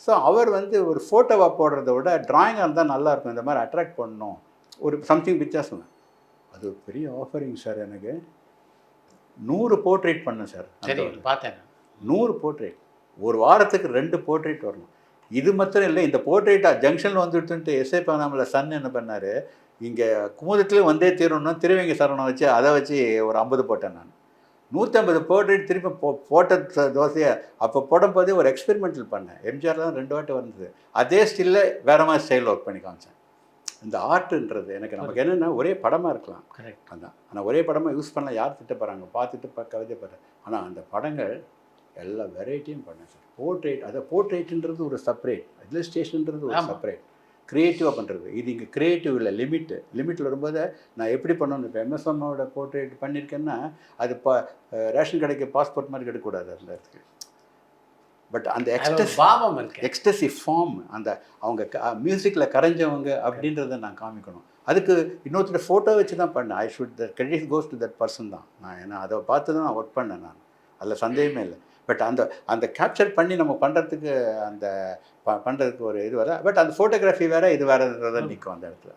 So அவர் வந்து ஒரு ஃபோட்டோவை போடுறத விட டிராயிங்காக இருந்தால் நல்லாயிருக்கும், இந்த மாதிரி அட்ராக்ட் பண்ணணும், ஒரு சம்திங் வித்தியாசம். அது ஒரு பெரிய ஆஃபரிங் சார். எனக்கு 100 போர்ட்ரேட் பண்ணேன் சார். சரி, பார்த்தேன். 100 போர்ட்ரேட், ஒரு வாரத்துக்கு 2 போர்ட்ரேட் வரணும். இது மாத்திரம் இல்லை, இந்த போர்ட்ரேட் ஜங்ஷனில் வந்துட்டுன்ட்டு எஸ்ஏ பண்ணாமல் சன் என்ன பண்ணார், இங்கே குமுதத்துலேயும் வந்தே தீரணும்னா திருவேங்க சரவணம் வச்சு அதை வச்சு ஒரு 50 போட்டேன் நான். 150 போர்ட்ரேட் திருப்பி போட்ட தோசையை அப்போ போடும்போதே ஒரு எக்ஸ்பெரிமெண்டல் பண்ணேன். எம்ஜிஆர் தான் 2 வாட்டி வந்தது. அதே ஸ்டில்ல வேறு மாதிரி ஸ்டைல் ஒர்க் பண்ணி காமிச்சேன். இந்த ஆர்ட்டுன்றது எனக்கு நமக்கு என்னென்னா ஒரே படமாக இருக்கலாம், கரெக்ட், அதான். ஆனால் ஒரே படமாக யூஸ் பண்ணலாம், யார் திட்ட போகிறாங்க, பார்த்துட்டு கவிதை போகிறேன். ஆனால் அந்த படங்கள் எல்லா வெரைட்டியும் பண்ணேன் சார். போர்ட்ரேட், அதை போர்ட்ரேட்டுன்றது ஒரு செப்பரேட், இல்லஸ்ட்ரேஷன்ன்றது ஒரு செப்பரேட், க்ரியேட்டிவாக பண்ணுறது. இது இங்கே க்ரியேட்டிவ் இல்லை, லிமிட்டில் வரும்போது நான் எப்படி பண்ணணும். இப்போ எம்எஸ்எம்மோட போர்ட்ரேட் பண்ணியிருக்கேன்னா அது ரேஷன் கடைக்கு பாஸ்போர்ட் மாதிரி எடுக்கக்கூடாது அந்த இடத்துக்கு. பட் அந்த எக்ஸ்டசிவ் ஃபார்ம், அந்த அவங்க மியூசிக்கில் கரைஞ்சவங்க அப்படின்றத நான் காமிக்கணும். அதுக்கு இன்னொருத்தர் ஃபோட்டோ வச்சு தான் பண்ணேன். I should the credit goes to that person தான். நான் ஏன்னா அதை பார்த்து தான் நான் ஒர்க் பண்ணேன், நான் அதில் சந்தேகமே இல்லை. பட் அந்த கேப்சர் பண்ணி நம்ம பண்ணுறதுக்கு அந்த பண்ணுறதுக்கு ஒரு இது வர, பட் அந்த ஃபோட்டோகிராஃபி வேறு இது வேறுன்றதை நிற்கும் அந்த இடத்துல.